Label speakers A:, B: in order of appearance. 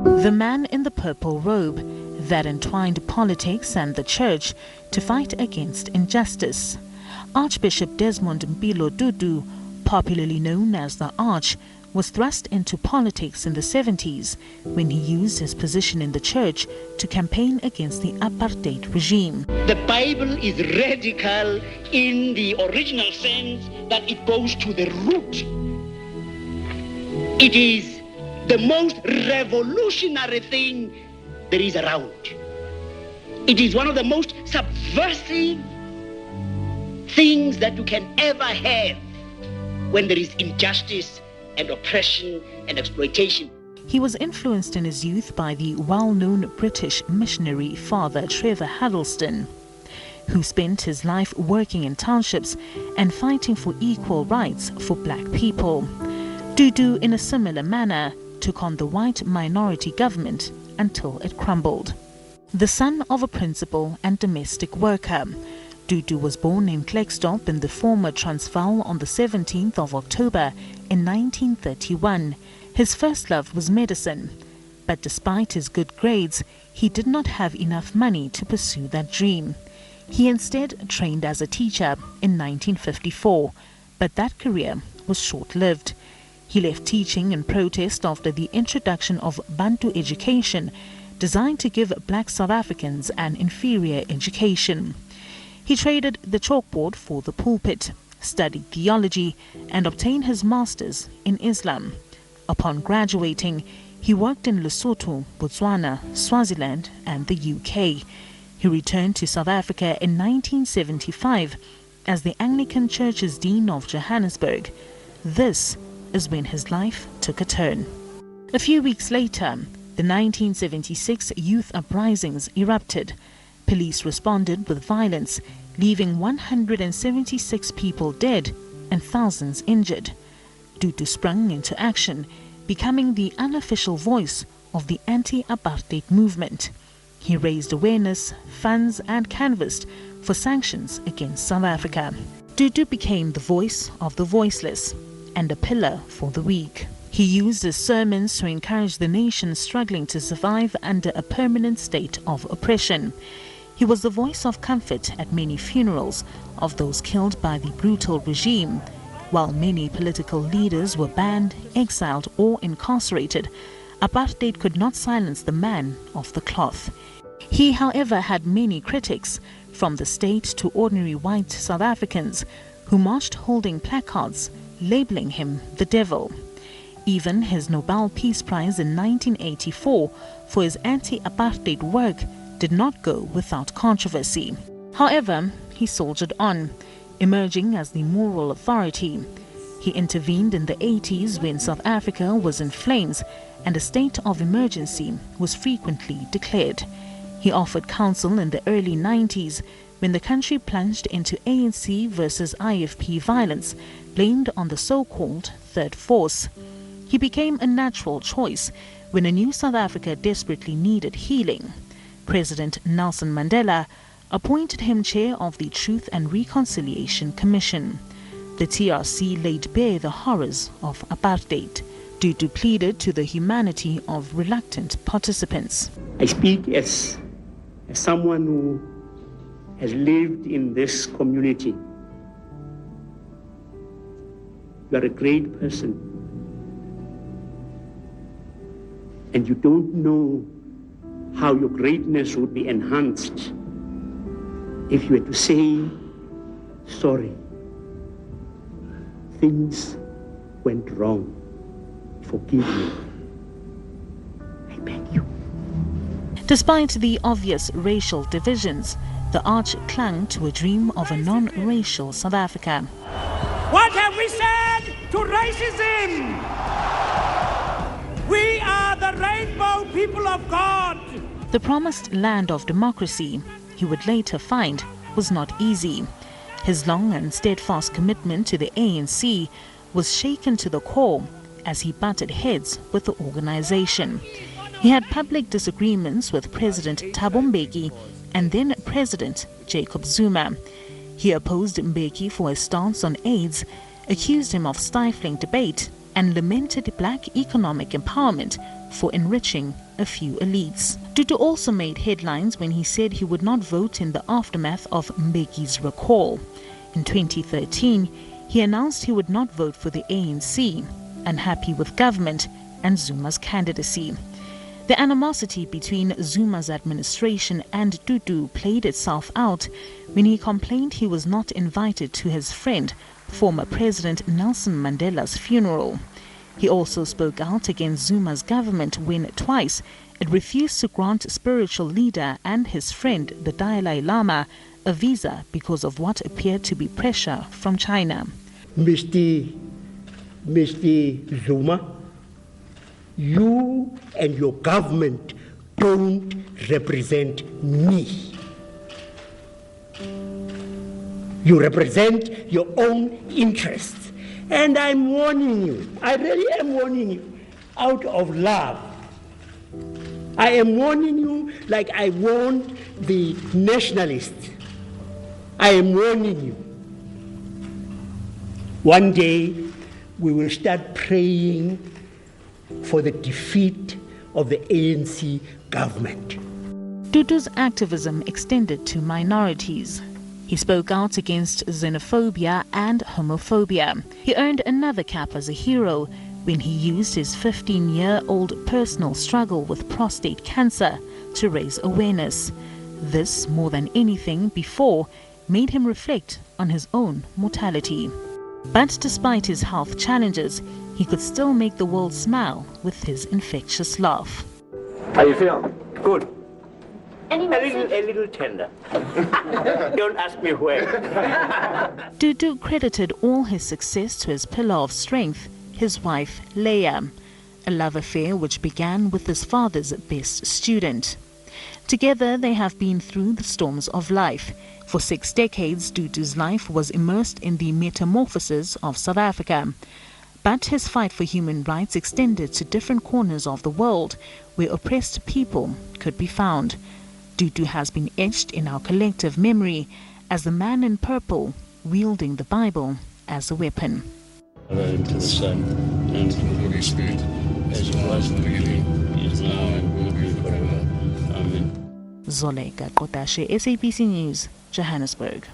A: The man in the purple robe that entwined politics and the church to fight against injustice. Archbishop Desmond Tutu, popularly known as the Arch, was thrust into politics in the 70s when he used his position in the church to campaign against the apartheid regime.
B: The Bible is radical in the original sense that it goes to the root. It is the most revolutionary thing there is around. It is one of the most subversive things that you can ever have when there is injustice and oppression and exploitation.
A: He was influenced in his youth by the well-known British missionary Father Trevor Huddleston, who spent his life working in townships and fighting for equal rights for black people. Tutu, in a similar manner, took on the white minority government until it crumbled. The son of a principal and domestic worker, Tutu was born in Klerksdorp in the former Transvaal on the 17th of October in 1931. His first love was medicine, but despite his good grades, he did not have enough money to pursue that dream. He instead trained as a teacher in 1954, but that career was short-lived. He left teaching in protest after the introduction of Bantu education, designed to give black South Africans an inferior education. He traded the chalkboard for the pulpit, studied theology, and obtained his master's in Islam. Upon graduating, he worked in Lesotho, Botswana, Swaziland, and the UK. He returned to South Africa in 1975 as the Anglican Church's Dean of Johannesburg. This is when his life took a turn. A few weeks later, the 1976 youth uprisings erupted. Police responded with violence, leaving 176 people dead and thousands injured. Tutu sprung into action, becoming the unofficial voice of the anti-apartheid movement. He raised awareness, funds, and canvassed for sanctions against South Africa. Tutu became the voice of the voiceless and a pillar for the weak. He used his sermons to encourage the nation struggling to survive under a permanent state of oppression. He was the voice of comfort at many funerals of those killed by the brutal regime. While many political leaders were banned, exiled, or incarcerated, apartheid could not silence the man of the cloth. He, however, had many critics, from the state to ordinary white South Africans, who marched holding placards, labeling him the devil. Even his Nobel Peace Prize in 1984 for his anti-apartheid work did not go without controversy. However, he soldiered on, emerging as the moral authority. He intervened in the 80s when South Africa was in flames and a state of emergency was frequently declared. He offered counsel in the early 90s when the country plunged into ANC versus IFP violence, blamed on the so-called Third Force. He became a natural choice when a new South Africa desperately needed healing. President Nelson Mandela appointed him chair of the Truth and Reconciliation Commission. The TRC laid bare the horrors of apartheid. Tutu pleaded to the humanity of reluctant participants.
B: I speak as someone who has lived in this community. You are a great person, and you don't know how your greatness would be enhanced if you were to say, sorry, things went wrong, forgive me, I beg you.
A: Despite the obvious racial divisions, the Arch clung to a dream of a non-racial South Africa.
C: What have we said to racism? We are the rainbow people of God.
A: The promised land of democracy, he would later find, was not easy. His long and steadfast commitment to the ANC was shaken to the core as he butted heads with the organization. He had public disagreements with President Thabo Mbeki and then President Jacob Zuma. He opposed Mbeki for his stance on AIDS, accused him of stifling debate, and lamented black economic empowerment for enriching a few elites. Tutu also made headlines when he said he would not vote in the aftermath of Mbeki's recall. In 2013, he announced he would not vote for the ANC, unhappy with government and Zuma's candidacy. The animosity between Zuma's administration and Tutu played itself out when he complained he was not invited to his friend, former President Nelson Mandela's funeral. He also spoke out against Zuma's government when twice it refused to grant spiritual leader and his friend, the Dalai Lama, a visa because of what appeared to be pressure from China.
B: Mr. Zuma, you and your government don't represent me. You represent your own interests. And I'm warning you, I really am warning you, out of love. I am warning you like I warned the nationalists. I am warning you. One day we will start praying for the defeat of the ANC government.
A: Tutu's activism extended to minorities. He spoke out against xenophobia and homophobia. He earned another cap as a hero when he used his 15-year-old personal struggle with prostate cancer to raise awareness. This, more than anything before, made him reflect on his own mortality. But despite his health challenges, he could still make the world smile with his infectious laugh.
D: How you feel? Good.
B: A little tender. Don't ask me where.
A: Tutu credited all his success to his pillar of strength, his wife Leah, a love affair which began with his father's best student. Together they have been through the storms of life. For 6 decades, Tutu's life was immersed in the metamorphosis of South Africa. But his fight for human rights extended to different corners of the world where oppressed people could be found. Tutu has been etched in our collective memory as the man in purple wielding the Bible as a weapon.
E: And to the Son, and to the Holy Spirit, as it was in the beginning, is now, and will be forever. Amen.
A: Zoleka Qodashe, SABC News, Johannesburg.